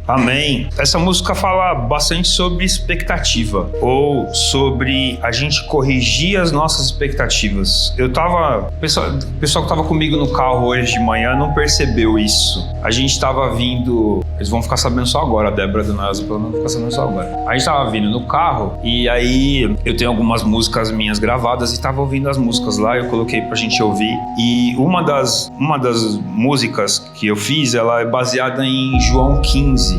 Amém. Essa música fala bastante sobre expectativa, ou sobre a gente corrigir as nossas expectativas. O pessoal que estava comigo no carro hoje de manhã não percebeu isso. A gente estava vindo, eles vão ficar sabendo só agora, a Débora do Nasa, pelo menos ficar sabendo só agora. A gente estava vindo no carro e aí eu tenho algumas músicas minhas gravadas e estava ouvindo as músicas lá, eu coloquei pra gente ouvir. E uma das músicas que eu fiz, ela é baseada em João 15.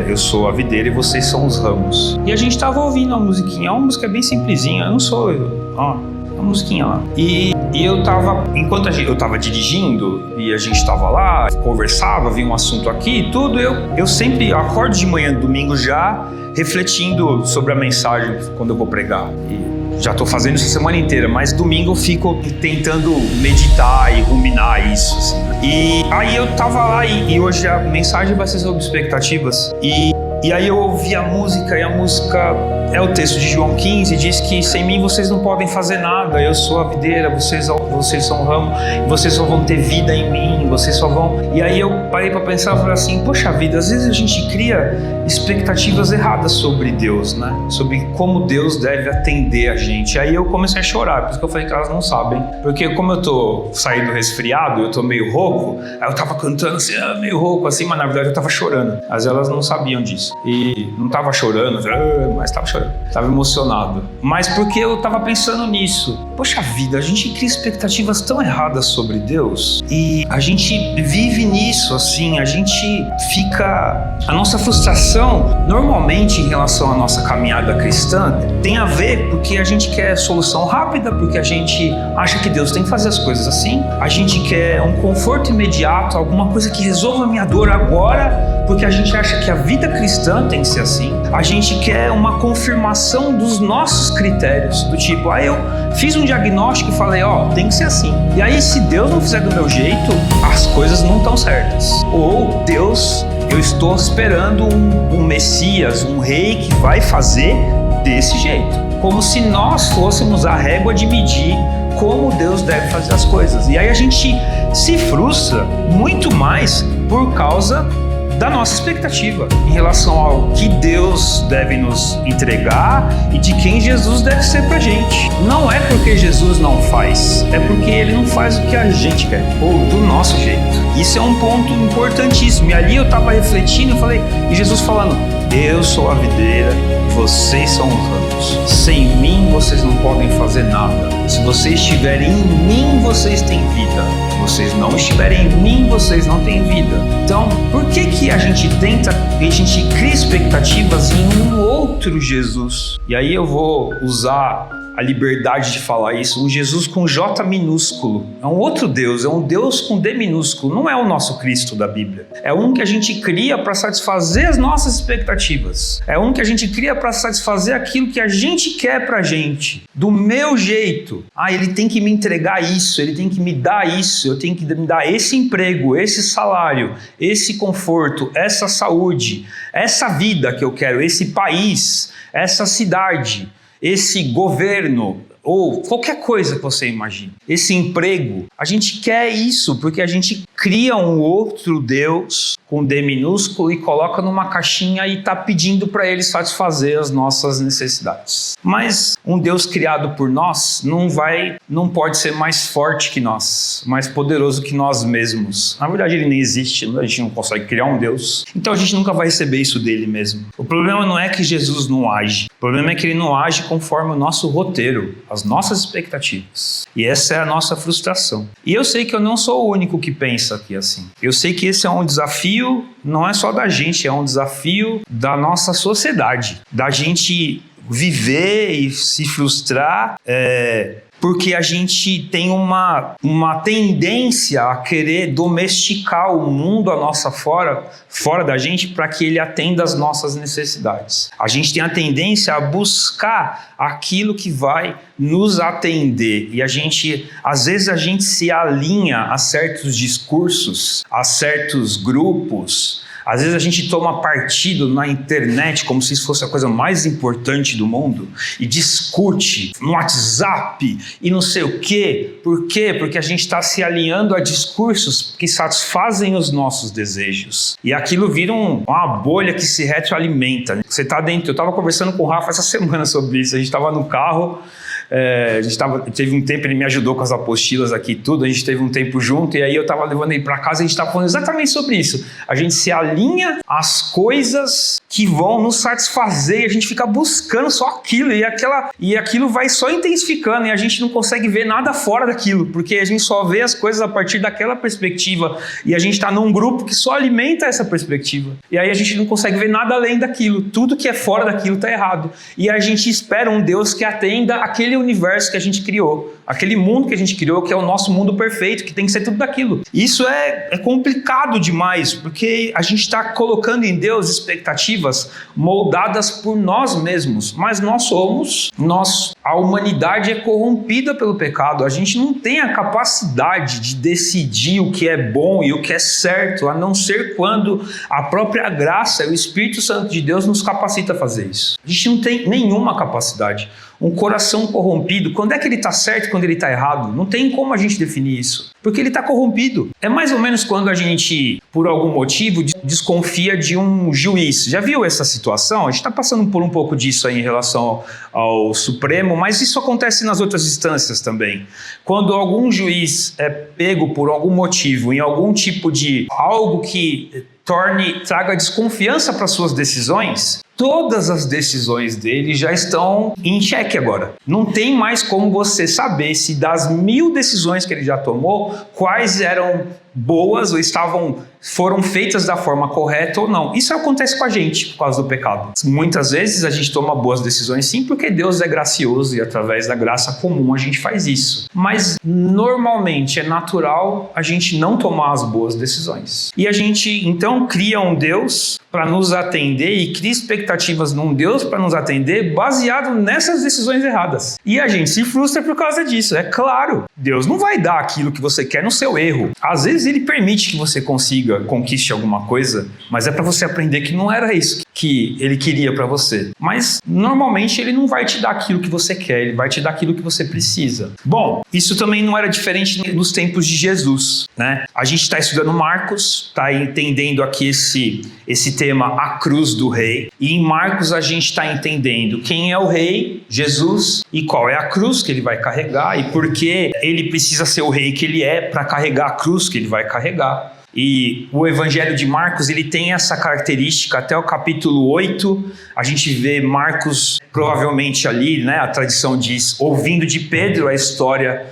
Eu sou a videira e vocês são os ramos. E a gente tava ouvindo a musiquinha, é uma música bem simplesinha, eu não sou eu, ó, uma musiquinha lá. E eu tava, enquanto eu tava dirigindo e a gente tava lá, conversava, vinha um assunto aqui e tudo, eu sempre acordo de manhã, domingo já, refletindo sobre a mensagem quando eu vou pregar. E já tô fazendo isso a semana inteira, mas domingo eu fico tentando meditar e ruminar isso, assim. E aí eu tava lá e hoje a mensagem vai ser sobre expectativas. E aí eu ouvi a música, e a música é o texto de João 15, diz que sem mim vocês não podem fazer nada, eu sou a videira, vocês são o ramo, vocês só vão ter vida em mim, vocês só vão... E aí eu parei para pensar e falei assim, poxa vida, às vezes a gente cria expectativas erradas sobre Deus, né? Sobre como Deus deve atender a gente. Aí eu comecei a chorar, por isso que eu falei que elas não sabem, porque como eu tô saindo resfriado, eu tô meio rouco, aí eu tava cantando assim, meio rouco assim, mas na verdade eu tava chorando, mas elas não sabiam disso. E não tava chorando, mas tava chorando, tava emocionado. Mas porque eu tava pensando nisso. Poxa vida, a gente cria expectativas tão erradas sobre Deus e a gente vive nisso, assim, a gente fica... A nossa frustração, normalmente em relação à nossa caminhada cristã, tem a ver porque a gente quer solução rápida, porque a gente acha que Deus tem que fazer as coisas assim, a gente quer um conforto imediato, alguma coisa que resolva a minha dor agora, porque a gente acha que a vida cristã tem que ser assim. A gente quer uma confirmação dos nossos critérios, do tipo, eu fiz um diagnóstico e falei, tem que ser assim. E aí, se Deus não fizer do meu jeito, as coisas não estão certas. Ou Deus, eu estou esperando um Messias, um rei que vai fazer desse jeito. Como se nós fôssemos a régua de medir como Deus deve fazer as coisas. E aí a gente se frustra muito mais por causa da nossa expectativa em relação ao que Deus deve nos entregar e de quem Jesus deve ser pra gente. Não é porque Jesus não faz, é porque Ele não faz o que a gente quer, ou do nosso jeito. Isso é um ponto importantíssimo. E ali eu tava refletindo, eu falei, e Jesus falando, eu sou a videira, vocês são os ramos. Sem mim vocês não podem fazer nada. Se vocês estiverem em mim, vocês têm vida. Se vocês não estiverem em mim, vocês não têm vida. Então, por que a gente cria expectativas em um outro Jesus? E aí eu vou usar a liberdade de falar isso, um Jesus com J minúsculo. É um outro Deus, é um Deus com D minúsculo. Não é o nosso Cristo da Bíblia. É um que a gente cria para satisfazer as nossas expectativas. É um que a gente cria para satisfazer aquilo que a gente quer pra gente. Do meu jeito. Ele tem que me entregar isso, ele tem que me dar isso, eu tenho que me dar esse emprego, esse salário, esse conforto, essa saúde, essa vida que eu quero, esse país, essa cidade, esse governo, ou qualquer coisa que você imagine, esse emprego. A gente quer isso porque a gente cria um outro Deus com D minúsculo e coloca numa caixinha e está pedindo para ele satisfazer as nossas necessidades. Mas um Deus criado por nós não pode ser mais forte que nós, mais poderoso que nós mesmos. Na verdade ele nem existe, a gente não consegue criar um Deus, então a gente nunca vai receber isso dele mesmo. O problema não é que Jesus não age, o problema é que ele não age conforme o nosso roteiro, as nossas expectativas. E essa é a nossa frustração. E eu sei que eu não sou o único que pensa aqui assim. Eu sei que esse é um desafio, não é só da gente, é um desafio da nossa sociedade. Da gente viver e se frustrar, porque a gente tem uma tendência a querer domesticar o mundo a nossa fora da gente para que ele atenda às nossas necessidades. A gente tem a tendência a buscar aquilo que vai nos atender e às vezes a gente se alinha a certos discursos, a certos grupos, Às vezes a gente toma partido na internet como se isso fosse a coisa mais importante do mundo e discute no WhatsApp e não sei o quê. Por quê? Porque a gente está se alinhando a discursos que satisfazem os nossos desejos. E aquilo vira uma bolha que se retroalimenta. Você está dentro. Eu estava conversando com o Rafa essa semana sobre isso. A gente estava no carro. Teve um tempo, ele me ajudou com as apostilas aqui tudo, a gente teve um tempo junto, e aí eu estava levando ele para casa e a gente estava falando exatamente sobre isso. A gente se alinha às coisas que vão nos satisfazer e a gente fica buscando só aquilo, e aquilo vai só intensificando e a gente não consegue ver nada fora daquilo, porque a gente só vê as coisas a partir daquela perspectiva e a gente está num grupo que só alimenta essa perspectiva. E aí a gente não consegue ver nada além daquilo, tudo que é fora daquilo está errado. E a gente espera um Deus que atenda aquele universo que a gente criou, aquele mundo que a gente criou, que é o nosso mundo perfeito, que tem que ser tudo daquilo. Isso é complicado demais, porque a gente está colocando em Deus expectativas moldadas por nós mesmos, mas a humanidade é corrompida pelo pecado, a gente não tem a capacidade de decidir o que é bom e o que é certo, a não ser quando a própria graça e o Espírito Santo de Deus nos capacita a fazer isso. A gente não tem nenhuma capacidade. Um coração corrompido, quando é que ele está certo e quando ele está errado? Não tem como a gente definir isso, porque ele está corrompido. É mais ou menos quando a gente, por algum motivo, desconfia de um juiz. Já viu essa situação? A gente está passando por um pouco disso aí em relação ao Supremo, mas isso acontece nas outras instâncias também. Quando algum juiz é pego por algum motivo em algum tipo de algo que traga desconfiança para suas decisões, todas as decisões dele já estão em xeque agora. Não tem mais como você saber se das 1000 decisões que ele já tomou, quais eram boas ou foram feitas da forma correta ou não. Isso acontece com a gente por causa do pecado. Muitas vezes a gente toma boas decisões sim, porque Deus é gracioso e através da graça comum a gente faz isso. Mas normalmente é natural a gente não tomar as boas decisões. E a gente então cria um Deus para nos atender e cria expectativas num Deus para nos atender baseado nessas decisões erradas. E a gente se frustra por causa disso. É claro, Deus não vai dar aquilo que você quer no seu erro. Às vezes ele permite que você conquiste alguma coisa, mas é para você aprender que não era isso que ele queria para você. Mas normalmente ele não vai te dar aquilo que você quer, ele vai te dar aquilo que você precisa. Bom, isso também não era diferente nos tempos de Jesus, né? A gente está estudando Marcos, está entendendo aqui esse tema, a cruz do rei, e em Marcos a gente está entendendo quem é o rei, Jesus, e qual é a cruz que ele vai carregar e por que ele precisa ser o rei que ele é para carregar a cruz que ele vai carregar. E o Evangelho de Marcos, ele tem essa característica, até o capítulo 8, a gente vê Marcos provavelmente ali, né, a tradição diz, ouvindo de Pedro a história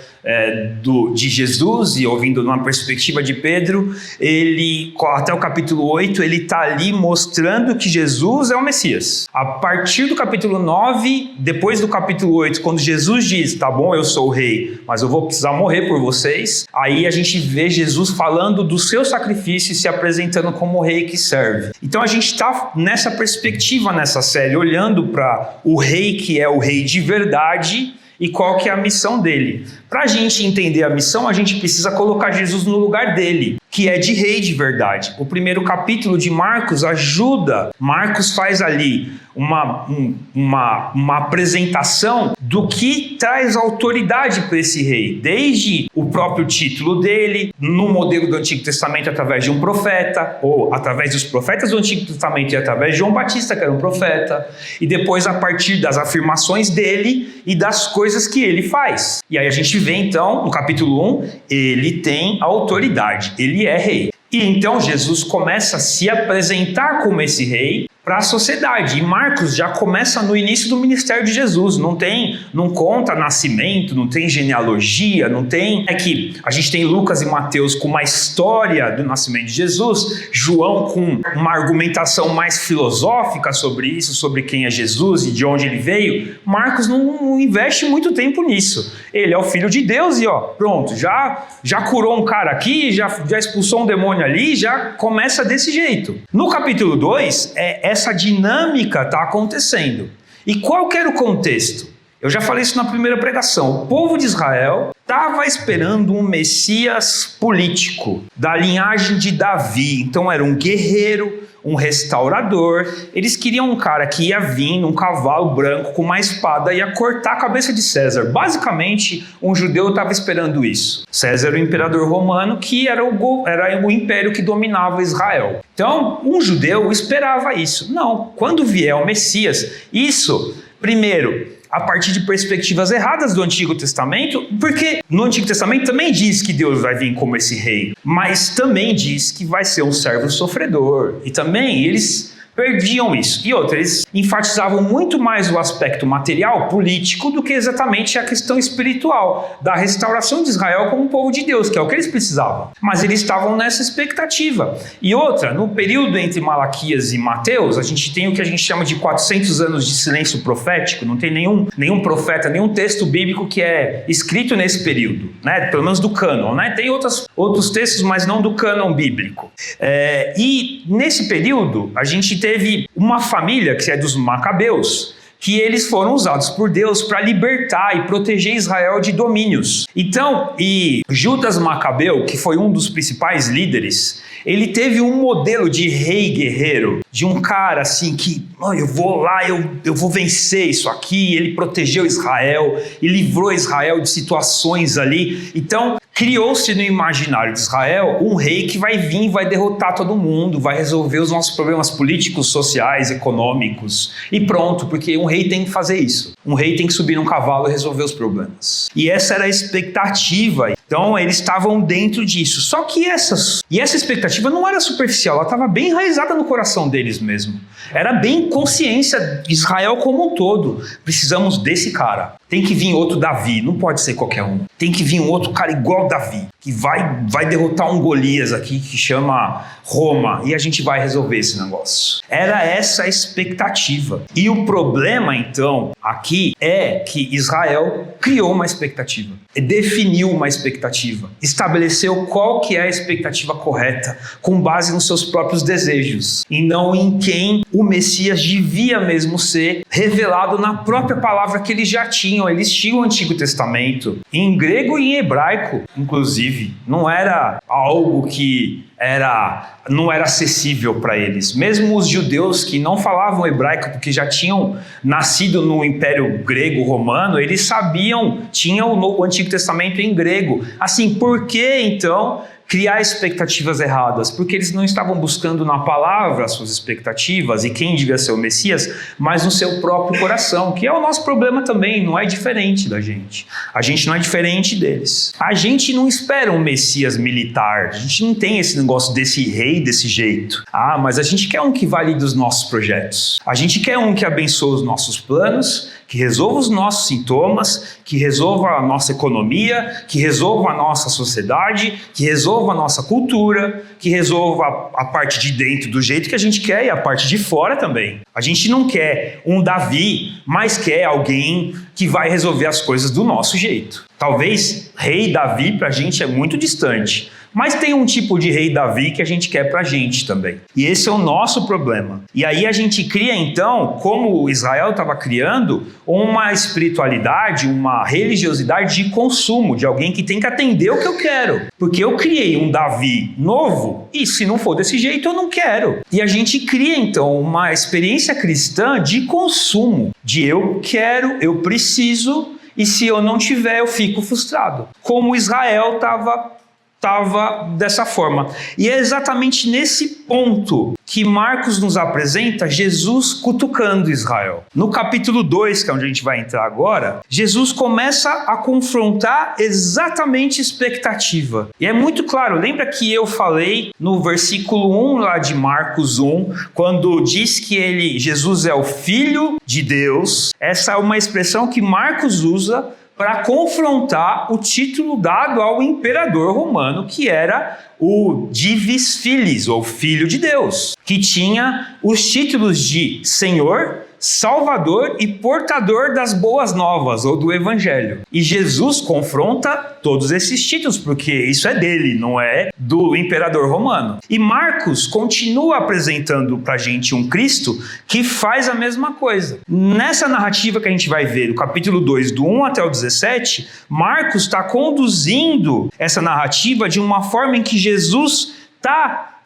de Jesus e ouvindo numa perspectiva de Pedro, ele, até o capítulo 8, ele está ali mostrando que Jesus é o Messias. A partir do capítulo 9, depois do capítulo 8, quando Jesus diz, tá bom, eu sou o rei, mas eu vou precisar morrer por vocês, aí a gente vê Jesus falando do seu sacrifício e se apresentando como o rei que serve. Então a gente está nessa perspectiva nessa série, olhando para o rei que é o rei de verdade e qual que é a missão dele. Para a gente entender a missão, a gente precisa colocar Jesus no lugar dele, que é de rei de verdade. O primeiro capítulo de Marcos ajuda. Marcos faz ali uma apresentação do que traz autoridade para esse rei, desde o próprio título dele, no modelo do Antigo Testamento através de um profeta, ou através dos profetas do Antigo Testamento e através de João Batista, que era um profeta, e depois a partir das afirmações dele e das coisas que ele faz. E aí a gente vê então, no capítulo 1, ele tem autoridade, ele é rei. E então Jesus começa a se apresentar como esse rei para a sociedade. E Marcos já começa no início do ministério de Jesus. Não conta nascimento, não tem genealogia, não tem... É que a gente tem Lucas e Mateus com uma história do nascimento de Jesus, João com uma argumentação mais filosófica sobre isso, sobre quem é Jesus e de onde ele veio. Marcos não investe muito tempo nisso. Ele é o Filho de Deus e pronto, já curou um cara aqui, já expulsou um demônio ali, já começa desse jeito. No capítulo 2, essa dinâmica está acontecendo. E qual que era o contexto? Eu já falei isso na primeira pregação. O povo de Israel estava esperando um Messias político, da linhagem de Davi. Então era um guerreiro, um restaurador. Eles queriam um cara que ia vir num cavalo branco com uma espada e ia cortar a cabeça de César. Basicamente, um judeu estava esperando isso. César era o imperador romano, que era o império que dominava Israel. Então, um judeu esperava isso. Não, quando vier o Messias, isso, primeiro, a partir de perspectivas erradas do Antigo Testamento, porque no Antigo Testamento também diz que Deus vai vir como esse rei, mas também diz que vai ser um servo sofredor, e também eles perdiam isso. E outra, eles enfatizavam muito mais o aspecto material, político, do que exatamente a questão espiritual, da restauração de Israel como povo de Deus, que é o que eles precisavam. Mas eles estavam nessa expectativa. E outra, no período entre Malaquias e Mateus, a gente tem o que a gente chama de 400 anos de silêncio profético, não tem nenhum profeta, nenhum texto bíblico que é escrito nesse período, né? Pelo menos do cânon, né? Tem outros textos, mas não do cânon bíblico. E nesse período, a gente teve uma família, que é dos Macabeus, que eles foram usados por Deus para libertar e proteger Israel de domínios. Então, e Judas Macabeu, que foi um dos principais líderes, ele teve um modelo de rei guerreiro, de um cara assim que, eu vou lá, eu vou vencer isso aqui. Ele protegeu Israel e livrou Israel de situações ali. Então, criou-se no imaginário de Israel um rei que vai vir, vai derrotar todo mundo, vai resolver os nossos problemas políticos, sociais, econômicos e pronto, porque um rei tem que fazer isso. Um rei tem que subir num cavalo e resolver os problemas. E essa era a expectativa. Então eles estavam dentro disso. Só que essa expectativa não era superficial, ela estava bem enraizada no coração deles mesmo. Era bem consciência de Israel como um todo. Precisamos desse cara. Tem que vir outro Davi, não pode ser qualquer um. Tem que vir um outro cara igual Davi, que vai derrotar um Golias aqui, que chama Roma, e a gente vai resolver esse negócio. Era essa a expectativa. E o problema, então, aqui é que Israel criou uma expectativa, definiu uma expectativa, estabeleceu qual que é a expectativa correta, com base nos seus próprios desejos, e não em quem o Messias devia mesmo ser, revelado na própria palavra que eles já tinham. Eles tinham o Antigo Testamento, em grego e em hebraico, inclusive. Não era algo que não era acessível para eles. Mesmo os judeus que não falavam hebraico, porque já tinham nascido no Império Grego Romano, eles tinham o Antigo Testamento em grego. Assim, por que então criar expectativas erradas? Porque eles não estavam buscando na palavra as suas expectativas e quem devia ser o Messias, mas no seu próprio coração, que é o nosso problema também, não é diferente da gente. A gente não é diferente deles. A gente não espera um Messias militar, a gente não tem esse negócio desse rei desse jeito. Mas a gente quer um que valide os nossos projetos. A gente quer um que abençoe os nossos planos, que resolva os nossos sintomas, que resolva a nossa economia, que resolva a nossa sociedade, que resolva a nossa cultura, que resolva a parte de dentro do jeito que a gente quer e a parte de fora também. A gente não quer um Davi, mas quer alguém que vai resolver as coisas do nosso jeito. Talvez rei Davi pra gente é muito distante, mas tem um tipo de rei Davi que a gente quer pra gente também. E esse é o nosso problema. E aí a gente cria então, como Israel estava criando, uma espiritualidade, uma religiosidade de consumo, de alguém que tem que atender o que eu quero. Porque eu criei um Davi novo e se não for desse jeito eu não quero. E a gente cria então uma experiência cristã de consumo, de eu quero, eu preciso, e se eu não tiver eu fico frustrado. Como Israel estava dessa forma. E é exatamente nesse ponto que Marcos nos apresenta Jesus cutucando Israel. No capítulo 2, que é onde a gente vai entrar agora, Jesus começa a confrontar exatamente expectativa. E é muito claro, lembra que eu falei no versículo 1 lá de Marcos 1, quando diz que Jesus é o Filho de Deus. Essa é uma expressão que Marcos usa para confrontar o título dado ao imperador romano, que era o Divis Filis, ou Filho de Deus, que tinha os títulos de Senhor, Salvador e portador das boas novas, ou do Evangelho. E Jesus confronta todos esses títulos, porque isso é dele, não é do imperador romano. E Marcos continua apresentando pra gente um Cristo que faz a mesma coisa. Nessa narrativa que a gente vai ver, no capítulo 2, do 1 até o 17, Marcos está conduzindo essa narrativa de uma forma em que Jesus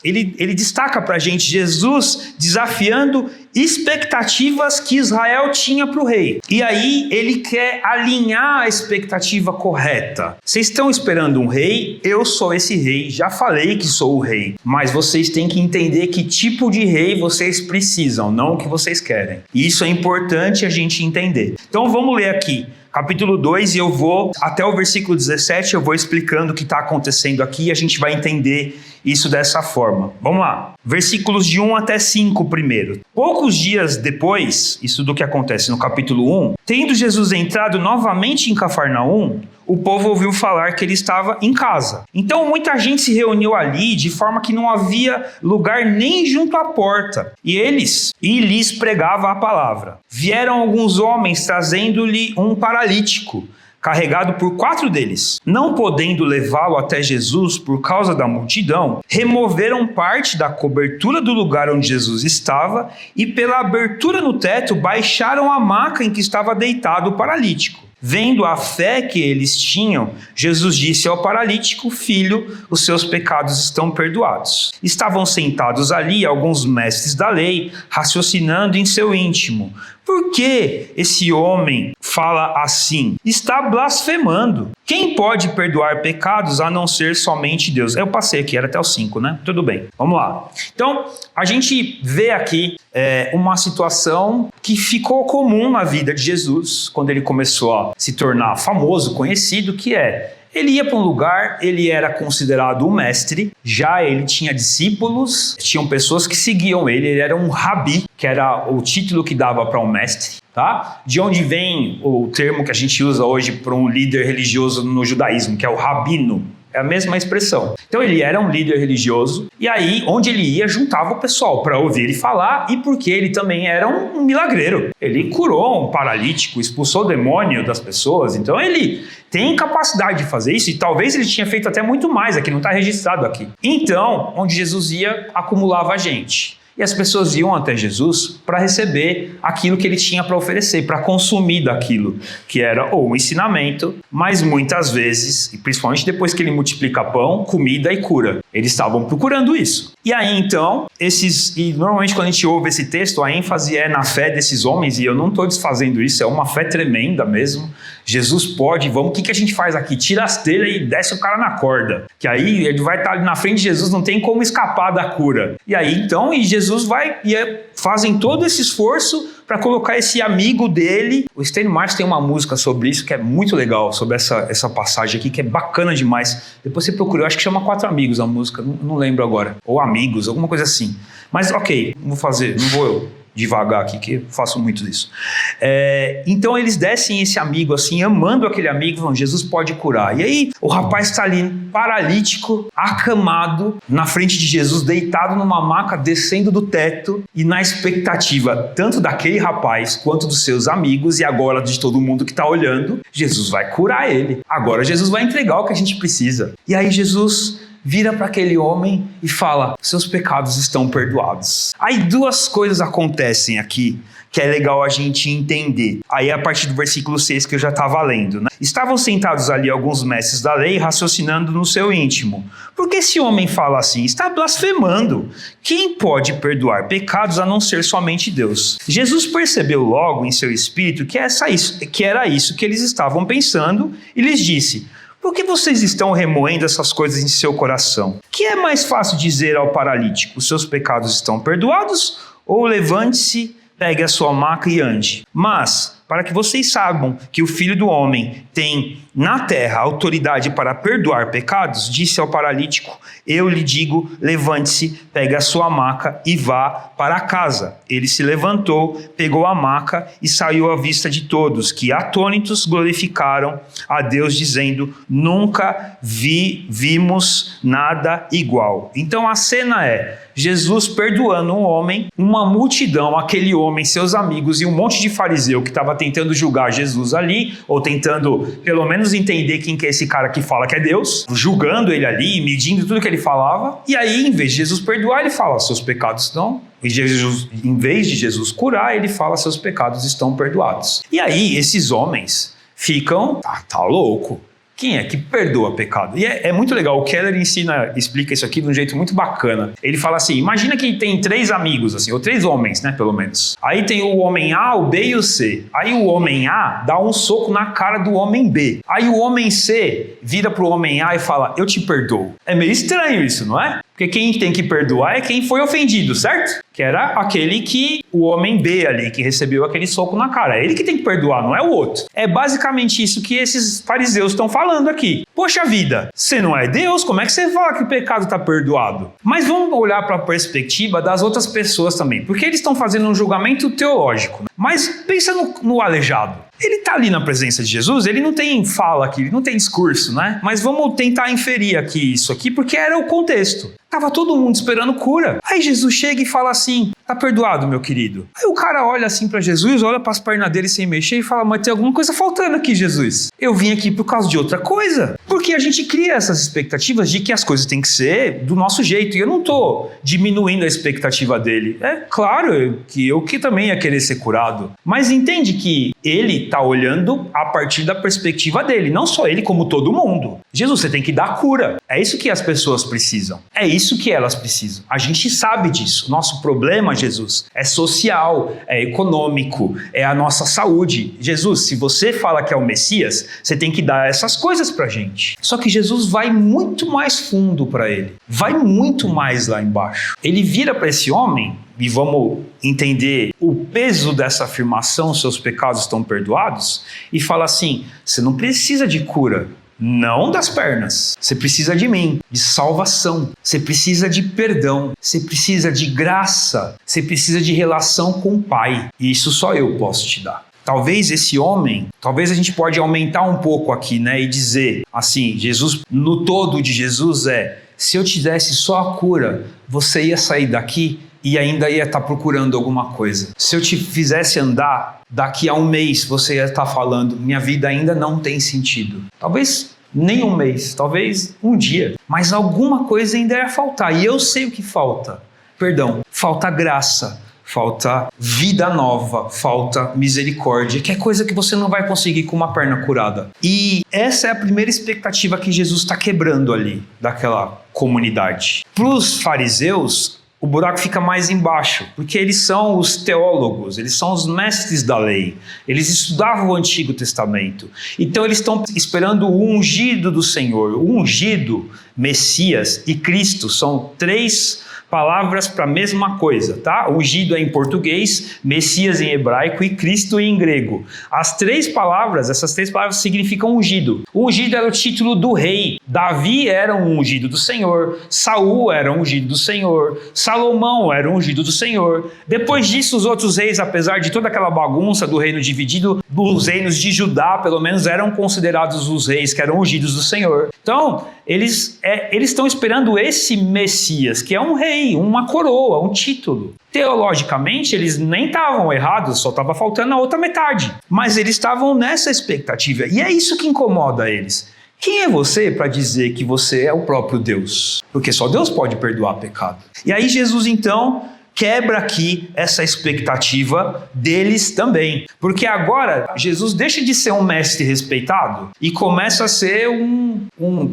ele destaca para a gente Jesus desafiando expectativas que Israel tinha para o rei. E aí ele quer alinhar a expectativa correta. Vocês estão esperando um rei? Eu sou esse rei, já falei que sou o rei. Mas vocês têm que entender que tipo de rei vocês precisam, não o que vocês querem. E isso é importante a gente entender. Então vamos ler aqui. Capítulo 2, e eu vou, até o versículo 17, eu vou explicando o que está acontecendo aqui e a gente vai entender isso dessa forma. Vamos lá. Versículos de 1 até 5 primeiro. Poucos dias depois, isso do que acontece no capítulo 1, tendo Jesus entrado novamente em Cafarnaum, o povo ouviu falar que ele estava em casa. Então muita gente se reuniu ali de forma que não havia lugar nem junto à porta. E lhes pregava a palavra. Vieram alguns homens trazendo-lhe um paralítico, carregado por 4 deles. Não podendo levá-lo até Jesus por causa da multidão, removeram parte da cobertura do lugar onde Jesus estava e pela abertura no teto baixaram a maca em que estava deitado o paralítico. Vendo a fé que eles tinham, Jesus disse ao paralítico: filho, os seus pecados estão perdoados. Estavam sentados ali alguns mestres da lei, raciocinando em seu íntimo: por que esse homem fala assim? Está blasfemando. Quem pode perdoar pecados a não ser somente Deus? Eu passei aqui, era até o 5, né? Tudo bem, vamos lá. Então, a gente vê aqui uma situação que ficou comum na vida de Jesus, quando ele começou a se tornar famoso, conhecido, que ele ia para um lugar, ele era considerado um mestre, já ele tinha discípulos, tinham pessoas que seguiam ele era um rabi, que era o título que dava para um mestre, tá? De onde vem o termo que a gente usa hoje para um líder religioso no judaísmo, que é o rabino. É a mesma expressão. Então ele era um líder religioso, e aí onde ele ia juntava o pessoal para ouvir ele falar, e porque ele também era um milagreiro. Ele curou um paralítico, expulsou o demônio das pessoas, então ele tem capacidade de fazer isso, e talvez ele tinha feito até muito mais, aqui não está registrado aqui. Então, onde Jesus ia, acumulava gente. E as pessoas iam até Jesus para receber aquilo que ele tinha para oferecer, para consumir daquilo, que era ou um ensinamento, mas muitas vezes, e principalmente depois que ele multiplica pão, comida e cura. Eles estavam procurando isso. E aí então, e normalmente quando a gente ouve esse texto, a ênfase é na fé desses homens, e eu não estou desfazendo isso, é uma fé tremenda mesmo. Jesus pode, o que a gente faz aqui? Tira as telhas e desce o cara na corda. Que aí ele vai estar ali na frente de Jesus, não tem como escapar da cura. E aí então, Jesus vai e fazem todo esse esforço para colocar esse amigo dele. O Stênio Martins tem uma música sobre isso que é muito legal, sobre essa passagem aqui, que é bacana demais. Depois você procura, eu acho que chama 4 Amigos a música, não lembro agora. Ou Amigos, alguma coisa assim. Mas ok, não vou devagar aqui, que eu faço muito isso. Então eles descem esse amigo assim, amando aquele amigo, falando: Jesus pode curar. E aí o rapaz está ali paralítico, acamado, na frente de Jesus, deitado numa maca, descendo do teto, e na expectativa tanto daquele rapaz quanto dos seus amigos, e agora de todo mundo que está olhando, Jesus vai curar ele. Agora Jesus vai entregar o que a gente precisa. E aí Jesus vira para aquele homem e fala: seus pecados estão perdoados. Aí 2 coisas acontecem aqui que é legal a gente entender. Aí a partir do versículo 6 que eu já estava lendo, né? Estavam sentados ali alguns mestres da lei, raciocinando no seu íntimo: por que esse homem fala assim? Está blasfemando. Quem pode perdoar pecados a não ser somente Deus? Jesus percebeu logo em seu espírito que era isso que eles estavam pensando, e lhes disse: por que vocês estão remoendo essas coisas em seu coração? Que é mais fácil dizer ao paralítico: os seus pecados estão perdoados? Ou levante-se, pegue a sua maca e ande? Mas para que vocês saibam que o Filho do Homem tem na terra autoridade para perdoar pecados, disse ao paralítico: eu lhe digo, levante-se, pegue a sua maca e vá para casa. Ele se levantou, pegou a maca e saiu à vista de todos, que atônitos glorificaram a Deus, dizendo: nunca vimos nada igual. Então a cena é Jesus perdoando um homem, uma multidão, aquele homem, seus amigos e um monte de fariseu que estava tentando julgar Jesus ali, ou tentando pelo menos entender quem que é esse cara que fala que é Deus, julgando ele ali, medindo tudo que ele falava. E aí, em vez de Jesus perdoar, ele fala: seus pecados estão... Em vez de Jesus curar, ele fala: seus pecados estão perdoados. E aí, esses homens ficam... Tá louco. Quem é que perdoa pecado? E é muito legal, o Keller explica isso aqui de um jeito muito bacana. Ele fala assim: imagina que tem 3 amigos, assim, ou 3 homens, né, pelo menos. Aí tem o homem A, o B e o C. Aí o homem A dá um soco na cara do homem B. Aí o homem C vira pro homem A e fala: eu te perdoo. É meio estranho isso, não é? Porque quem tem que perdoar é quem foi ofendido, certo? Que era aquele que, o homem B ali, que recebeu aquele soco na cara. É ele que tem que perdoar, não é o outro. É basicamente isso que esses fariseus estão falando aqui. Poxa vida, você não é Deus? Como é que você fala que o pecado está perdoado? Mas vamos olhar para a perspectiva das outras pessoas também. Porque eles estão fazendo um julgamento teológico. Né? Mas pensa no aleijado. Ele está ali na presença de Jesus, ele não tem fala aqui, ele não tem discurso, né? Mas vamos tentar inferir aqui isso aqui, porque era o contexto. Tava todo mundo esperando cura. Aí Jesus chega e fala assim: tá perdoado, meu querido. Aí o cara olha assim para Jesus, olha para as pernas dele sem mexer e fala: mas tem alguma coisa faltando aqui, Jesus. Eu vim aqui por causa de outra coisa. Porque a gente cria essas expectativas de que as coisas têm que ser do nosso jeito. E eu não tô diminuindo a expectativa dele. É claro que eu também ia querer ser curado. Mas entende que ele tá olhando a partir da perspectiva dele. Não só ele, como todo mundo. Jesus, você tem que dar cura. É isso que as pessoas precisam. É isso que elas precisam. A gente sabe disso. Nosso problema, Jesus, é social, é econômico, é a nossa saúde. Jesus, se você fala que é o Messias, você tem que dar essas coisas pra gente. Só que Jesus vai muito mais fundo para ele. Vai muito mais lá embaixo. Ele vira para esse homem, e vamos entender o peso dessa afirmação: seus pecados estão perdoados, e fala assim: você não precisa de cura. Não das pernas. Você precisa de mim, de salvação. Você precisa de perdão. Você precisa de graça. Você precisa de relação com o Pai. E isso só eu posso te dar. Talvez esse homem, talvez a gente pode aumentar um pouco aqui, né? E dizer assim, Jesus, no todo de Jesus se eu te desse só a cura, você ia sair daqui e ainda ia estar procurando alguma coisa. Se eu te fizesse andar, daqui a um mês você ia estar falando: minha vida ainda não tem sentido. Talvez nem um mês, talvez um dia. Mas alguma coisa ainda ia faltar. E eu sei o que falta. Perdão, falta graça. Falta vida nova, falta misericórdia, que é coisa que você não vai conseguir com uma perna curada. E essa é a primeira expectativa que Jesus está quebrando ali, daquela comunidade. Para os fariseus, o buraco fica mais embaixo, porque eles são os teólogos, eles são os mestres da lei, eles estudavam o Antigo Testamento. Então eles estão esperando o ungido do Senhor. O ungido, Messias e Cristo são 3 palavras para a mesma coisa, tá? Ungido é em português, Messias em hebraico e Cristo em grego. Essas 3 palavras significam ungido. O ungido era o título do rei. Davi era um ungido do Senhor, Saul era um ungido do Senhor, Salomão era um ungido do Senhor. Depois disso, os outros reis, apesar de toda aquela bagunça do reino dividido, os reinos de Judá, pelo menos, eram considerados os reis que eram ungidos do Senhor. Então, eles estão esperando esse Messias, que é um rei, uma coroa, um título. Teologicamente, eles nem estavam errados, só estava faltando a outra metade. Mas eles estavam nessa expectativa, e é isso que incomoda eles. Quem é você para dizer que você é o próprio Deus? Porque só Deus pode perdoar pecado. E aí Jesus, então, quebra aqui essa expectativa deles também. Porque agora Jesus deixa de ser um mestre respeitado e começa a ser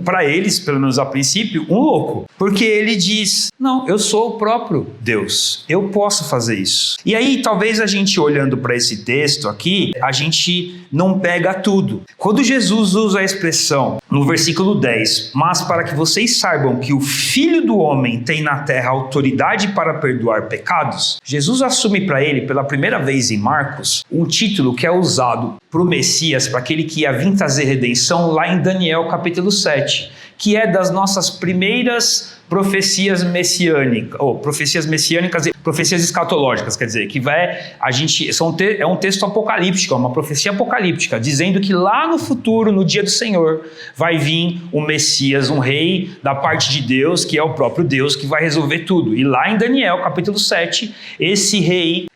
para eles, pelo menos a princípio, um louco. Porque ele diz: não, eu sou o próprio Deus, eu posso fazer isso. E aí talvez a gente olhando para esse texto aqui, a gente não pega tudo. Quando Jesus usa a expressão no versículo 10, mas para que vocês saibam que o Filho do Homem tem na terra autoridade para perdoar pecados, Jesus assume para ele, pela primeira vez em Marcos, um título que é usado para o Messias, para aquele que ia vir trazer redenção, lá em Daniel capítulo 7, que é das nossas primeiras profecias messiânicas, ou profecias messiânicas e profecias escatológicas, quer dizer, que é um texto apocalíptico, é uma profecia apocalíptica, dizendo que lá no futuro, no dia do Senhor, vai vir um Messias, um rei da parte de Deus, que é o próprio Deus, que vai resolver tudo. E lá em Daniel, capítulo 7, esse rei,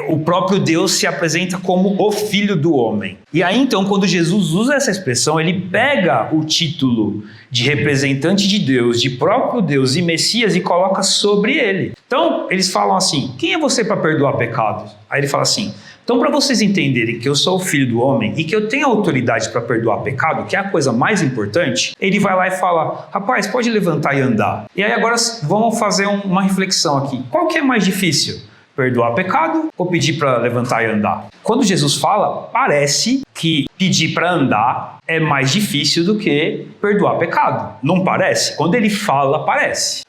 o próprio Deus se apresenta como o Filho do Homem. E aí, então, quando Jesus usa essa expressão, ele pega o título de representante de Deus, de próprio Deus e Messias e coloca sobre ele. Então, eles falam assim, quem é você para perdoar pecados? Aí ele fala assim, então para vocês entenderem que eu sou o Filho do Homem e que eu tenho autoridade para perdoar pecado, que é a coisa mais importante, ele vai lá e fala, rapaz, pode levantar e andar. E aí agora vamos fazer uma reflexão aqui. Qual que é mais difícil? Perdoar pecado ou pedir para levantar e andar? Quando Jesus fala, parece que pedir para andar é mais difícil do que perdoar pecado. Não parece? Quando ele fala, parece.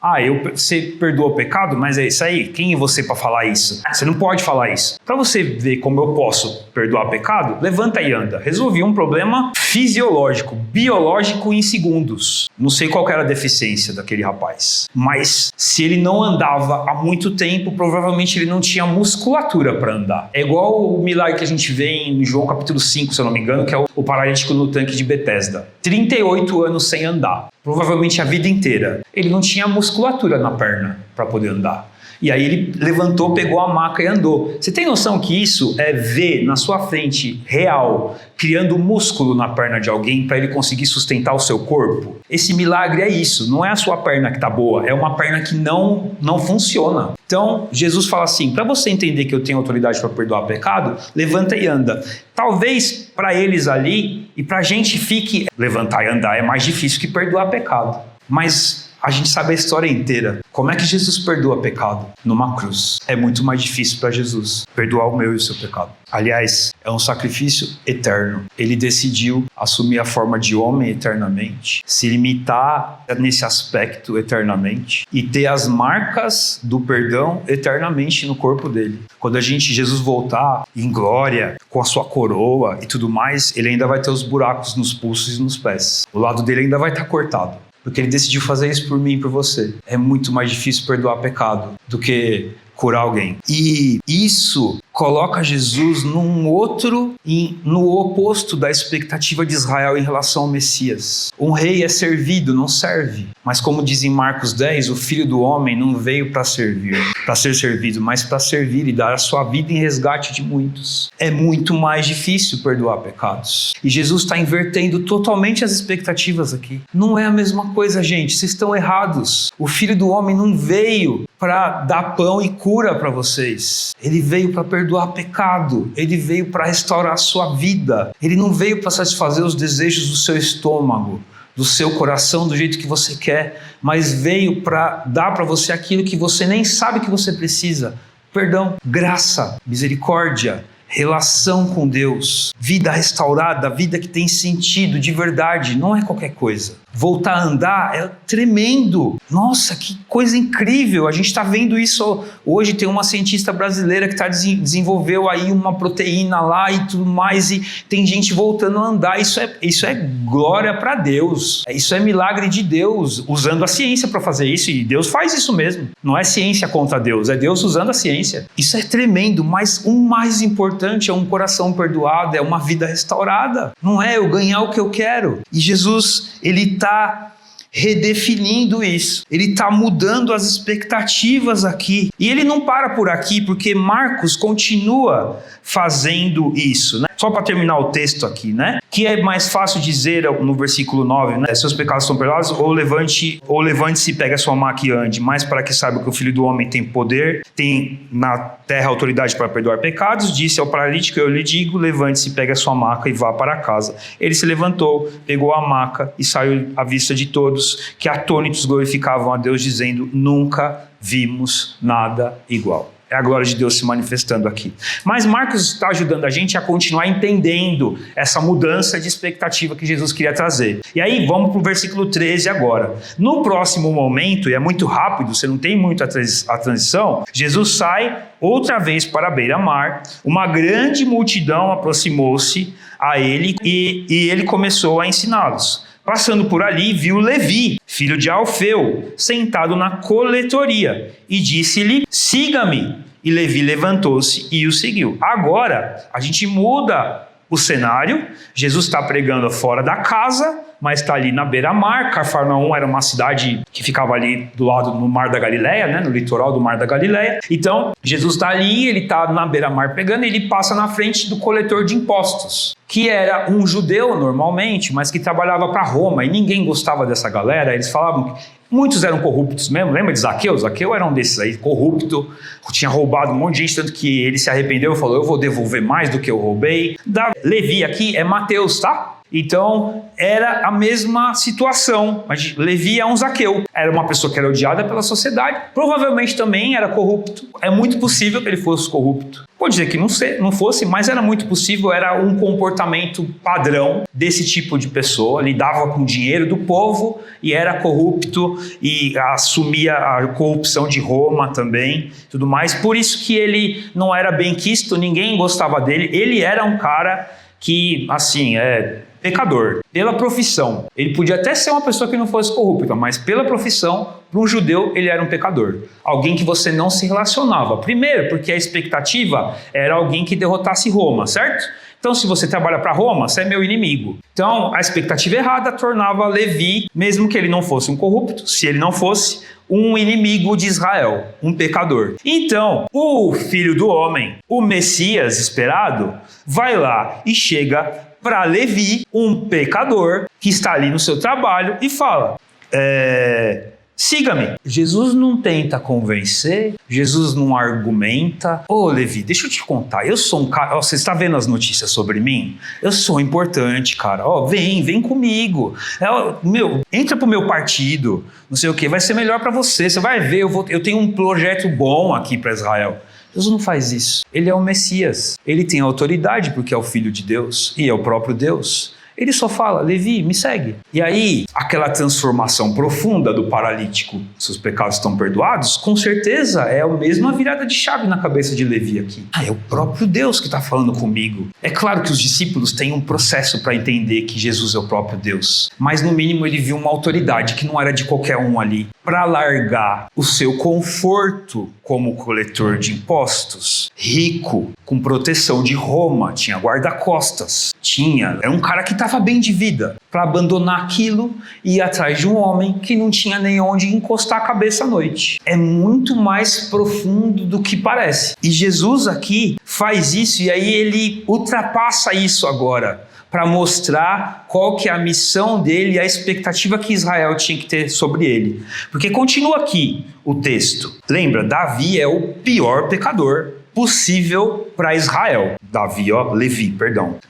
Você perdoou o pecado, mas é isso aí. Quem é você para falar isso? Você não pode falar isso. Para você ver como eu posso perdoar pecado, levanta e anda. Resolvi um problema fisiológico, biológico em segundos. Não sei qual era a deficiência daquele rapaz. Mas se ele não andava há muito tempo, provavelmente ele não tinha musculatura para andar. É igual o milagre que a gente vê em João capítulo 5, se eu não me engano, que é o paralítico no tanque de Betesda. 38 anos sem andar. Provavelmente a vida inteira. Ele não tinha musculatura na perna para poder andar. E aí ele levantou, pegou a maca e andou. Você tem noção que isso é ver na sua frente real, criando músculo na perna de alguém para ele conseguir sustentar o seu corpo? Esse milagre é isso, não é a sua perna que está boa, é uma perna que não funciona. Então, Jesus fala assim, para você entender que eu tenho autoridade para perdoar pecado, levanta e anda. Talvez para eles ali e para a gente fique, levantar e andar é mais difícil que perdoar pecado. Mas a gente sabe a história inteira. Como é que Jesus perdoa pecado? Numa cruz. É muito mais difícil para Jesus perdoar o meu e o seu pecado. Aliás, é um sacrifício eterno. Ele decidiu assumir a forma de homem eternamente, se limitar nesse aspecto eternamente e ter as marcas do perdão eternamente no corpo dele. Quando Jesus voltar em glória, com a sua coroa e tudo mais, ele ainda vai ter os buracos nos pulsos e nos pés. O lado dele ainda vai estar cortado. Porque ele decidiu fazer isso por mim e por você. É muito mais difícil perdoar pecado do que curar alguém. E isso coloca Jesus no oposto da expectativa de Israel em relação ao Messias. Um rei é servido, não serve. Mas como diz em Marcos 10, o Filho do Homem não veio para servir, para ser servido, mas para servir e dar a sua vida em resgate de muitos. É muito mais difícil perdoar pecados. E Jesus está invertendo totalmente as expectativas aqui. Não é a mesma coisa, gente. Vocês estão errados. O Filho do Homem não veio para dar pão e cura para vocês. Ele veio para perdoar pecado. Ele veio para restaurar a sua vida. Ele não veio para satisfazer os desejos do seu estômago, do seu coração, do jeito que você quer, mas veio para dar para você aquilo que você nem sabe que você precisa. Perdão, graça, misericórdia, relação com Deus, vida restaurada, vida que tem sentido de verdade, não é qualquer coisa. Voltar a andar é tremendo. Nossa, que coisa incrível. A gente está vendo isso hoje. Tem uma cientista brasileira que desenvolveu aí uma proteína lá e tudo mais, e tem gente voltando a andar. Isso é glória para Deus. Isso é milagre de Deus, usando a ciência para fazer isso, e Deus faz isso mesmo. Não é ciência contra Deus, é Deus usando a ciência. Isso é tremendo, mas o mais importante é um coração perdoado, é uma vida restaurada. Não é eu ganhar o que eu quero. E Jesus, ele está redefinindo isso. Ele está mudando as expectativas aqui. E ele não para por aqui, porque Marcos continua fazendo isso, né? Só para terminar o texto aqui, né? Que é mais fácil dizer no versículo 9, né? Seus pecados são perdoados, ou levante-se e pegue a sua maca e ande. Mas para que saiba que o Filho do Homem tem poder, tem na terra autoridade para perdoar pecados, disse ao paralítico, eu lhe digo, levante-se, pegue a sua maca e vá para casa. Ele se levantou, pegou a maca e saiu à vista de todos, que atônitos glorificavam a Deus, dizendo, nunca vimos nada igual. É a glória de Deus se manifestando aqui. Mas Marcos está ajudando a gente a continuar entendendo essa mudança de expectativa que Jesus queria trazer. E aí vamos para o versículo 13 agora. No próximo momento, e é muito rápido, você não tem muito a transição, Jesus sai outra vez para a beira-mar, uma grande multidão aproximou-se a ele e ele começou a ensiná-los. Passando por ali, viu Levi, filho de Alfeu, sentado na coletoria, e disse-lhe: siga-me. E Levi levantou-se e o seguiu. Agora, a gente muda o cenário. Jesus está pregando fora da casa, mas está ali na beira-mar. Cafarnaum era uma cidade que ficava ali do lado no Mar da Galileia, né, no litoral do Mar da Galileia. Então, Jesus está ali, ele está na beira-mar pregando, e ele passa na frente do coletor de impostos, que era um judeu normalmente, mas que trabalhava para Roma, e ninguém gostava dessa galera. Eles falavam que muitos eram corruptos mesmo. Lembra de Zaqueu? Zaqueu era um desses aí, corrupto, tinha roubado um monte de gente, tanto que ele se arrependeu e falou: eu vou devolver mais do que eu roubei. Levi aqui é Mateus, tá? Então, era a mesma situação. Mas Levi é um Zaqueu. Era uma pessoa que era odiada pela sociedade. Provavelmente também era corrupto. É muito possível que ele fosse corrupto. Pode dizer que não fosse, mas era muito possível. Era um comportamento padrão desse tipo de pessoa. Lidava com o dinheiro do povo e era corrupto e assumia a corrupção de Roma também, tudo mais. Por isso que ele não era bem quisto, ninguém gostava dele. Ele era um cara que, assim, pecador, pela profissão. Ele podia até ser uma pessoa que não fosse corrupta, mas pela profissão, para um judeu, ele era um pecador. Alguém que você não se relacionava. Primeiro, porque a expectativa era alguém que derrotasse Roma, certo? Então, se você trabalha para Roma, você é meu inimigo. Então, a expectativa errada tornava Levi, mesmo que ele não fosse um corrupto, se ele não fosse um inimigo de Israel, um pecador. Então, o Filho do Homem, o Messias esperado, vai lá e chega para Levi, um pecador que está ali no seu trabalho, e fala: siga-me. Jesus não tenta convencer, Jesus não argumenta. Levi, deixa eu te contar, eu sou um cara, você está vendo as notícias sobre mim? Eu sou importante, cara, vem comigo, entra pro meu partido, não sei o que, vai ser melhor para você, você vai ver, eu tenho um projeto bom aqui para Israel. Jesus não faz isso. Ele é o Messias. Ele tem autoridade porque é o Filho de Deus e é o próprio Deus. Ele só fala: Levi, me segue. E aí, aquela transformação profunda do paralítico, seus pecados estão perdoados, com certeza é a mesma virada de chave na cabeça de Levi aqui. É o próprio Deus que está falando comigo. É claro que os discípulos têm um processo para entender que Jesus é o próprio Deus, mas no mínimo ele viu uma autoridade que não era de qualquer um ali, para largar o seu conforto como coletor de impostos, rico, com proteção de Roma, tinha guarda-costas, era um cara que estava bem de vida, para abandonar aquilo e ir atrás de um homem que não tinha nem onde encostar a cabeça à noite. É muito mais profundo do que parece. E Jesus aqui faz isso, e aí ele ultrapassa isso agora, para mostrar qual que é a missão dele e a expectativa que Israel tinha que ter sobre ele. Porque continua aqui o texto. Lembra, Davi é o pior pecador possível para Israel. Levi.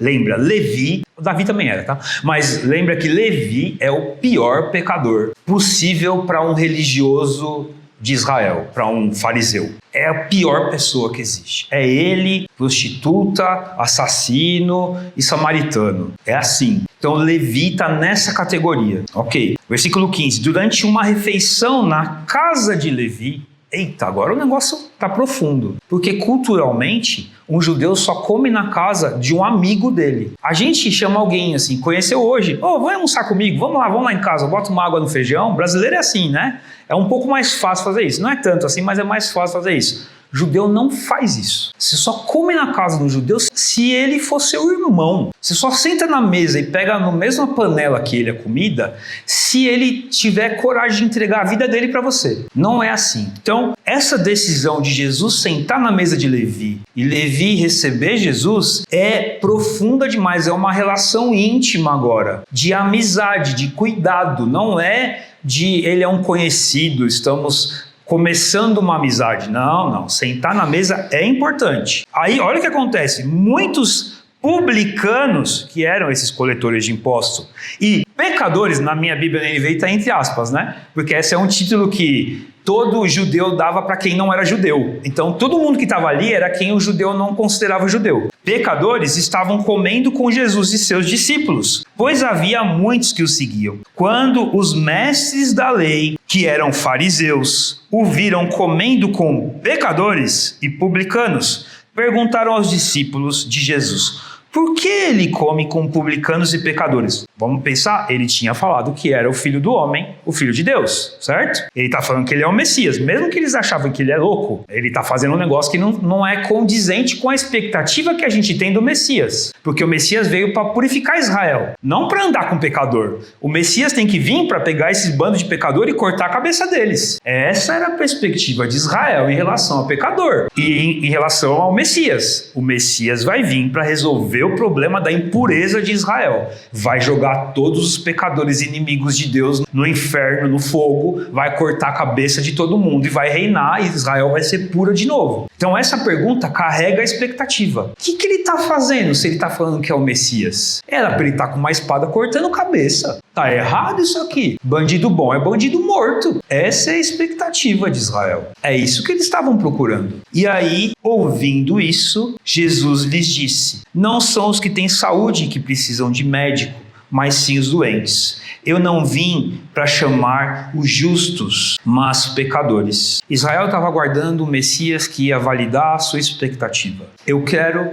Lembra, Levi, Davi também era, tá? Mas lembra que Levi é o pior pecador possível para um religioso de Israel, para um fariseu. É a pior pessoa que existe. É ele, prostituta, assassino e samaritano. É assim. Então Levi está nessa categoria. Ok. Versículo 15. Durante uma refeição na casa de Levi, eita, agora o negócio está profundo. Porque culturalmente, um judeu só come na casa de um amigo dele. A gente chama alguém assim, conheceu hoje, vai almoçar comigo, vamos lá em casa, bota uma água no feijão. Brasileiro é assim, né? É um pouco mais fácil fazer isso. Não é tanto assim, mas é mais fácil fazer isso. Judeu não faz isso. Você só come na casa do judeu se ele for seu irmão. Você só senta na mesa e pega na mesma panela que ele a comida se ele tiver coragem de entregar a vida dele para você. Não é assim. Então, essa decisão de Jesus sentar na mesa de Levi e Levi receber Jesus é profunda demais. É uma relação íntima agora, de amizade, de cuidado. Não é de ele é um conhecido, estamos começando uma amizade. Não. Sentar na mesa é importante. Aí, olha o que acontece. Muitos publicanos, que eram esses coletores de impostos, e pecadores, na minha Bíblia NVI está entre aspas, né? Porque esse é um título que todo judeu dava para quem não era judeu. Então todo mundo que estava ali era quem o judeu não considerava judeu. Pecadores estavam comendo com Jesus e seus discípulos, pois havia muitos que o seguiam. Quando os mestres da lei, que eram fariseus, o viram comendo com pecadores e publicanos, perguntaram aos discípulos de Jesus: por que ele come com publicanos e pecadores? Vamos pensar, ele tinha falado que era o Filho do Homem, o Filho de Deus, certo? Ele está falando que ele é o Messias, mesmo que eles achavam que ele é louco, ele está fazendo um negócio que não é condizente com a expectativa que a gente tem do Messias, porque o Messias veio para purificar Israel, não para andar com pecador. O Messias tem que vir para pegar esses bandos de pecador e cortar a cabeça deles. Essa era a perspectiva de Israel em relação ao pecador e em relação ao Messias. O Messias vai vir para resolver o problema da impureza de Israel, vai jogar todos os pecadores inimigos de Deus no inferno, no fogo, vai cortar a cabeça de todo mundo e vai reinar, e Israel vai ser pura de novo. Então essa pergunta carrega a expectativa. O que ele está fazendo se ele está falando que é o Messias? Era para ele estar com uma espada cortando cabeça. Tá errado isso aqui. Bandido bom é bandido morto. Essa é a expectativa de Israel. É isso que eles estavam procurando. E aí, ouvindo isso, Jesus lhes disse: não são os que têm saúde que precisam de médico, mas sim os doentes. Eu não vim para chamar os justos, mas pecadores. Israel estava aguardando o Messias que ia validar a sua expectativa. Eu quero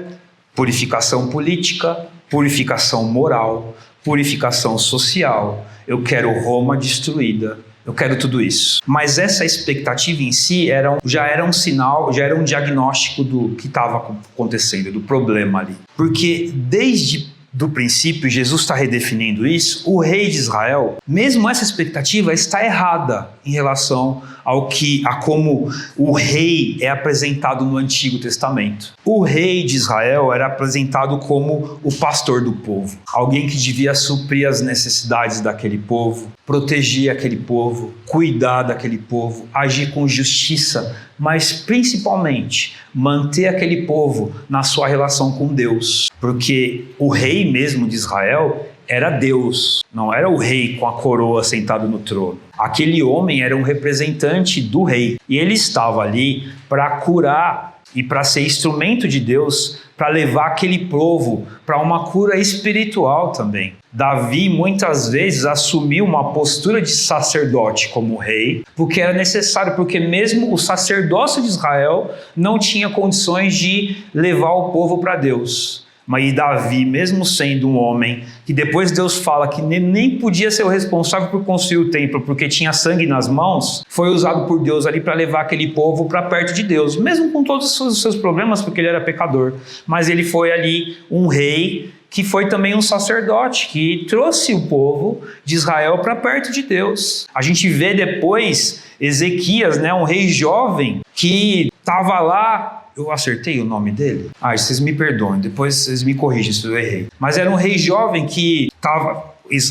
purificação política, purificação moral, purificação social. Eu quero Roma destruída. Eu quero tudo isso. Mas essa expectativa em si já era um sinal, já era um diagnóstico do que estava acontecendo, do problema ali. Porque desde do princípio, Jesus está redefinindo isso, o rei de Israel, mesmo essa expectativa está errada em relação a como o rei é apresentado no Antigo Testamento. O rei de Israel era apresentado como o pastor do povo, alguém que devia suprir as necessidades daquele povo, proteger aquele povo, cuidar daquele povo, agir com justiça, mas principalmente manter aquele povo na sua relação com Deus, porque o rei mesmo de Israel era Deus, não era o rei com a coroa sentado no trono. Aquele homem era um representante do rei e ele estava ali para curar e para ser instrumento de Deus, para levar aquele povo para uma cura espiritual também. Davi muitas vezes assumiu uma postura de sacerdote como rei, porque era necessário, porque mesmo o sacerdócio de Israel não tinha condições de levar o povo para Deus. Mas Davi, mesmo sendo um homem que depois Deus fala que nem podia ser o responsável por construir o templo porque tinha sangue nas mãos, foi usado por Deus ali para levar aquele povo para perto de Deus, mesmo com todos os seus problemas, porque ele era pecador. Mas ele foi ali um rei que foi também um sacerdote, que trouxe o povo de Israel para perto de Deus. A gente vê depois Ezequias, um rei jovem que estava lá. Eu acertei o nome dele? Vocês me perdoem, depois vocês me corrigem se eu errei. Mas era um rei jovem que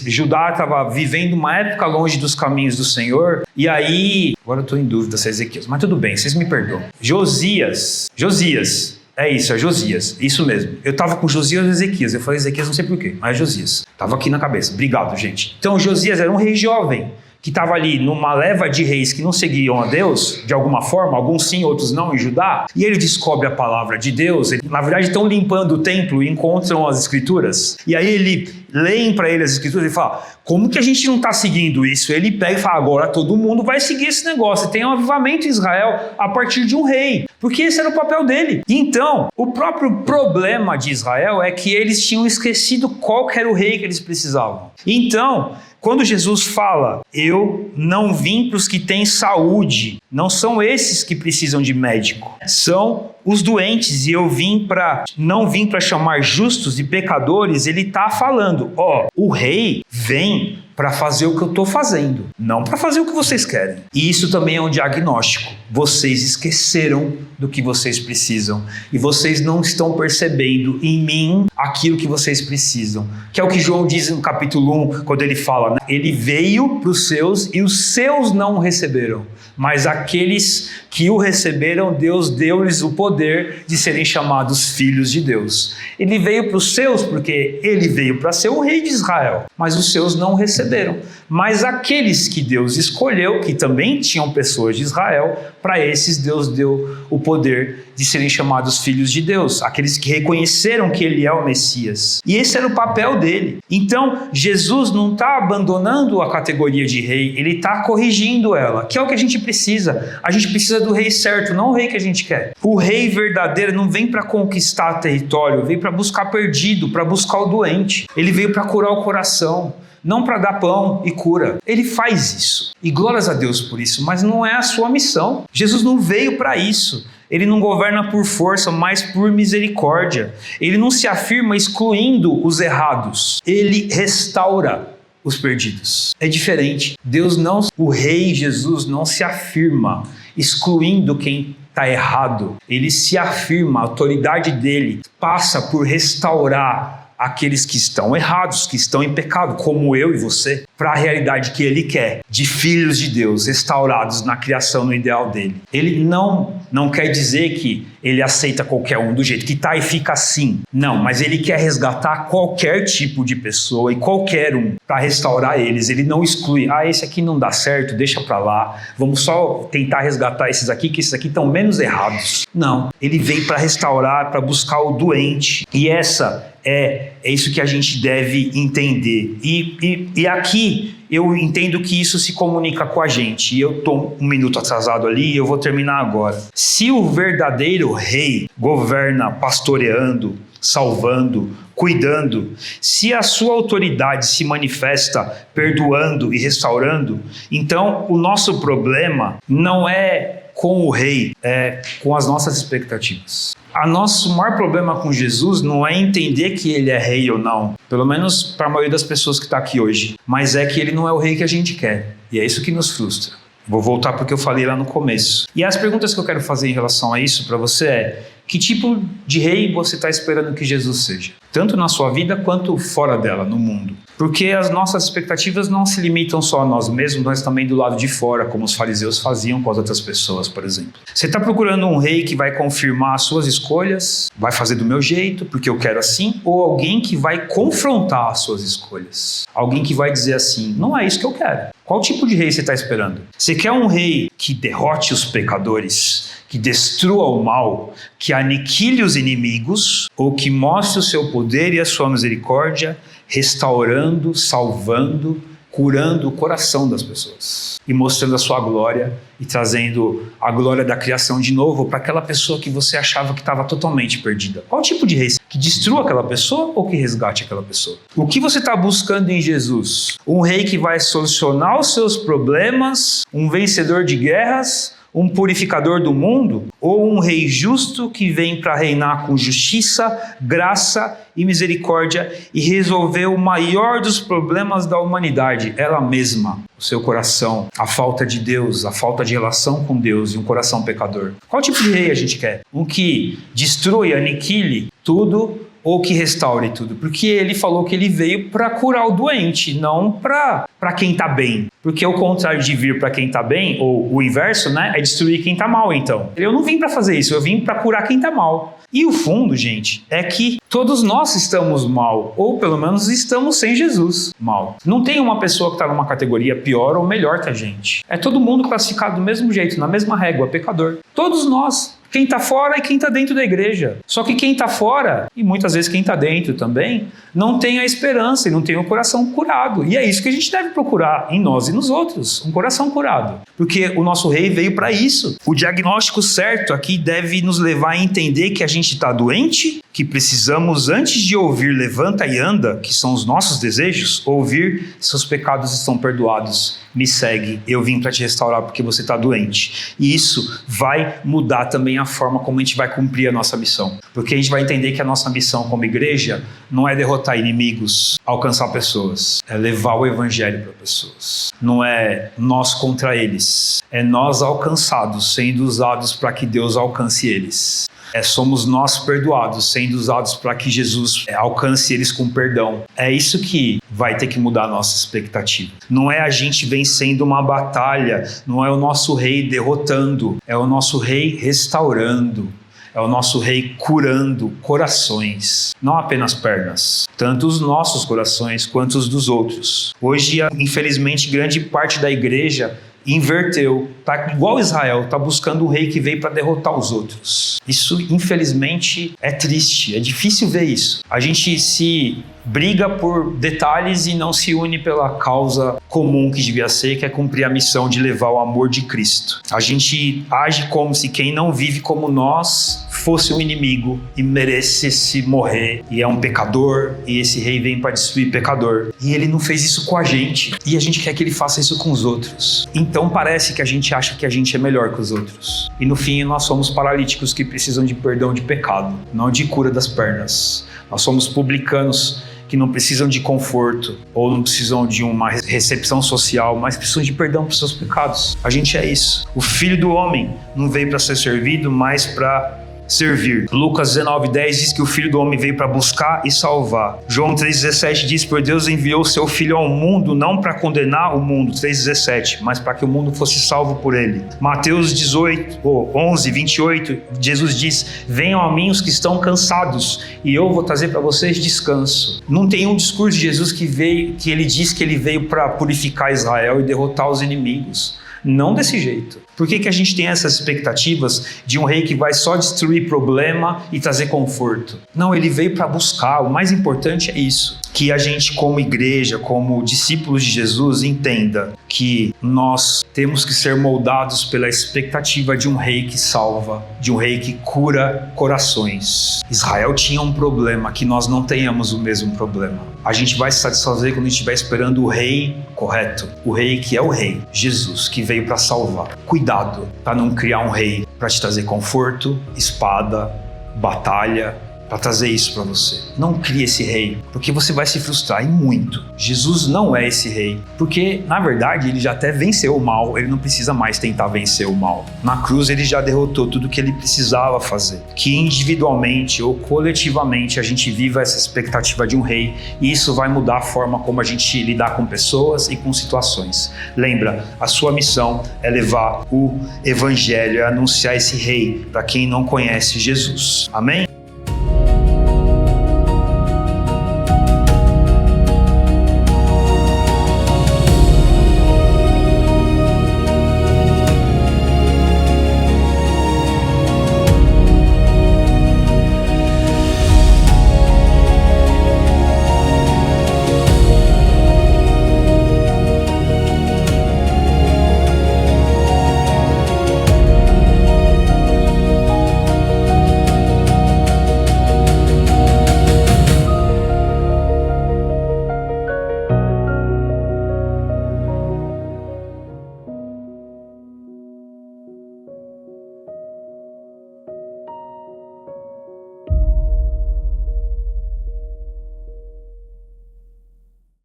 Judá estava vivendo uma época longe dos caminhos do Senhor, e aí, agora eu estou em dúvida se é Ezequias, mas tudo bem, vocês me perdoam. Josias, é Josias, isso mesmo. Eu estava com Josias e Ezequias, eu falei Ezequias não sei porquê, mas é Josias. Estava aqui na cabeça, obrigado gente. Então Josias era um rei jovem, que estava ali numa leva de reis que não seguiam a Deus, de alguma forma, alguns sim, outros não, em Judá, e ele descobre a palavra de Deus. Na verdade, estão limpando o templo e encontram as escrituras, e aí ele leem para ele as escrituras e fala: como que a gente não está seguindo isso? Ele pega e fala: agora todo mundo vai seguir esse negócio, e tem um avivamento em Israel a partir de um rei, porque esse era o papel dele. Então, o próprio problema de Israel é que eles tinham esquecido qual que era o rei que eles precisavam. Então, quando Jesus fala: eu não vim para os que têm saúde, não são esses que precisam de médico, são os doentes, e eu não vim para chamar justos e pecadores, ele está falando: o rei vem para fazer o que eu estou fazendo, não para fazer o que vocês querem. E isso também é um diagnóstico. Vocês esqueceram do que vocês precisam e vocês não estão percebendo em mim aquilo que vocês precisam, que é o que João diz no capítulo 1, quando ele fala, ele veio para os seus e os seus não o receberam, mas aqueles que o receberam, Deus deu-lhes o poder de serem chamados filhos de Deus. Ele veio para os seus porque ele veio para ser o rei de Israel, mas os seus não o receberam. intercederam. Mas aqueles que Deus escolheu, que também tinham pessoas de Israel, para esses Deus deu o poder de serem chamados filhos de Deus, aqueles que reconheceram que ele é o Messias. E esse era o papel dele. Então, Jesus não está abandonando a categoria de rei, ele está corrigindo ela, que é o que a gente precisa. A gente precisa do rei certo, não o rei que a gente quer. O rei verdadeiro não vem para conquistar território, vem para buscar perdido, para buscar o doente. Ele veio para curar o coração, não para dar pão e cura. Ele faz isso. E glórias a Deus por isso, mas não é a sua missão. Jesus não veio para isso. Ele não governa por força, mas por misericórdia. Ele não se afirma excluindo os errados. Ele restaura os perdidos. É diferente. O rei Jesus não se afirma excluindo quem está errado. Ele se afirma, a autoridade dele passa por restaurar aqueles que estão errados, que estão em pecado, como eu e você, para a realidade que ele quer, de filhos de Deus, restaurados na criação, no ideal dele. Ele não quer dizer que ele aceita qualquer um do jeito que está e fica assim. Não, mas ele quer resgatar qualquer tipo de pessoa e qualquer um para restaurar eles. Ele não exclui, esse aqui não dá certo, deixa para lá, vamos só tentar resgatar esses aqui, que esses aqui estão menos errados. Não, ele vem para restaurar, para buscar o doente. E é isso que a gente deve entender. E aqui eu entendo que isso se comunica com a gente. E eu estou um minuto atrasado ali e eu vou terminar agora. Se o verdadeiro rei governa pastoreando, salvando, cuidando, se a sua autoridade se manifesta perdoando e restaurando, então o nosso problema não é com o rei, é com as nossas expectativas. O nosso maior problema com Jesus não é entender que ele é rei ou não, pelo menos para a maioria das pessoas que está aqui hoje, mas é que ele não é o rei que a gente quer, e é isso que nos frustra. Vou voltar porque eu falei lá no começo. E as perguntas que eu quero fazer em relação a isso para você é: que tipo de rei você está esperando que Jesus seja? Tanto na sua vida quanto fora dela, no mundo. Porque as nossas expectativas não se limitam só a nós mesmos, mas também do lado de fora, como os fariseus faziam com as outras pessoas, por exemplo. Você está procurando um rei que vai confirmar as suas escolhas, vai fazer do meu jeito, porque eu quero assim, ou alguém que vai confrontar as suas escolhas? Alguém que vai dizer assim: não é isso que eu quero. Qual tipo de rei você está esperando? Você quer um rei que derrote os pecadores, que destrua o mal, que aniquile os inimigos, ou que mostre o seu poder e a sua misericórdia, restaurando, salvando, curando o coração das pessoas e mostrando a sua glória e trazendo a glória da criação de novo para aquela pessoa que você achava que estava totalmente perdida? Qual tipo de rei? Que destrua aquela pessoa ou que resgate aquela pessoa? O que você está buscando em Jesus? Um rei que vai solucionar os seus problemas, um vencedor de guerras, um purificador do mundo, ou um rei justo que vem para reinar com justiça, graça e misericórdia e resolver o maior dos problemas da humanidade, ela mesma, o seu coração, a falta de Deus, a falta de relação com Deus e um coração pecador? Qual tipo de rei a gente quer? Um que destrui, aniquile tudo, ou que restaure tudo? Porque ele falou que ele veio para curar o doente, não para quem está bem. Porque o contrário de vir para quem está bem, ou o inverso, né, é destruir quem está mal, então. Eu não vim para fazer isso, eu vim para curar quem está mal. E o fundo, gente, é que todos nós estamos mal, ou pelo menos estamos sem Jesus mal. Não tem uma pessoa que está numa categoria pior ou melhor que a gente. É todo mundo classificado do mesmo jeito, na mesma régua, pecador. Todos nós. Quem está fora e quem está dentro da igreja. Só que quem está fora, e muitas vezes quem está dentro também, não tem a esperança e não tem o coração curado. E é isso que a gente deve procurar em nós e nos outros, um coração curado. Porque o nosso rei veio para isso. O diagnóstico certo aqui deve nos levar a entender que a gente está doente, que precisamos, antes de ouvir levanta e anda, que são os nossos desejos, ouvir seus pecados estão perdoados, me segue, eu vim para te restaurar porque você está doente. E isso vai mudar também a forma como a gente vai cumprir a nossa missão. Porque a gente vai entender que a nossa missão como igreja não é derrotar inimigos, alcançar pessoas, é levar o evangelho para pessoas. Não é nós contra eles, é nós alcançados, sendo usados para que Deus alcance eles. Somos nós perdoados, sendo usados para que Jesus alcance eles com perdão. É isso que vai ter que mudar a nossa expectativa. Não é a gente vencendo uma batalha, não é o nosso rei derrotando, é o nosso rei restaurando. É o nosso rei curando corações, não apenas pernas, tanto os nossos corações quanto os dos outros. Hoje, infelizmente, grande parte da igreja inverteu, tá igual Israel, tá buscando um rei que veio para derrotar os outros. Isso, infelizmente, é triste, é difícil ver isso. A gente se briga por detalhes e não se une pela causa comum que devia ser, que é cumprir a missão de levar o amor de Cristo. A gente age como se quem não vive como nós fosse um inimigo e merecesse morrer, e é um pecador, e esse rei vem para destruir pecador. E ele não fez isso com a gente, e a gente quer que ele faça isso com os outros. Então parece que a gente acha que a gente é melhor que os outros. E no fim nós somos paralíticos que precisam de perdão de pecado, não de cura das pernas. Nós somos publicanos que não precisam de conforto ou não precisam de uma recepção social, mas precisam de perdão por seus pecados. A gente é isso. O Filho do Homem não veio para ser servido, mas para servir. Lucas 19:10 diz que o Filho do Homem veio para buscar e salvar. João 3,17 diz: por Deus enviou seu Filho ao mundo não para condenar o mundo, 3,17, mas para que o mundo fosse salvo por ele. Mateus 11:28, Jesus diz: venham a mim os que estão cansados e eu vou trazer para vocês descanso. Não tem um discurso de Jesus que ele diz que ele veio para purificar Israel e derrotar os inimigos. Não desse jeito. Por que a gente tem essas expectativas de um rei que vai só destruir problema e trazer conforto? Não, ele veio para buscar. O mais importante é isso. Que a gente, como igreja, como discípulos de Jesus, entenda que nós temos que ser moldados pela expectativa de um rei que salva, de um rei que cura corações. Israel tinha um problema, que nós não tenhamos o mesmo problema. A gente vai se satisfazer quando a gente estiver esperando o rei correto, o rei que é o rei, Jesus, que veio para salvar. Cuidado para não criar um rei para te trazer conforto, espada, batalha, para trazer isso para você. Não crie esse rei, porque você vai se frustrar e muito. Jesus não é esse rei, porque na verdade ele já até venceu o mal, ele não precisa mais tentar vencer o mal. Na cruz ele já derrotou tudo que ele precisava fazer. Que individualmente ou coletivamente a gente viva essa expectativa de um rei, e isso vai mudar a forma como a gente lidar com pessoas e com situações. Lembra, a sua missão é levar o evangelho, é anunciar esse rei para quem não conhece Jesus. Amém?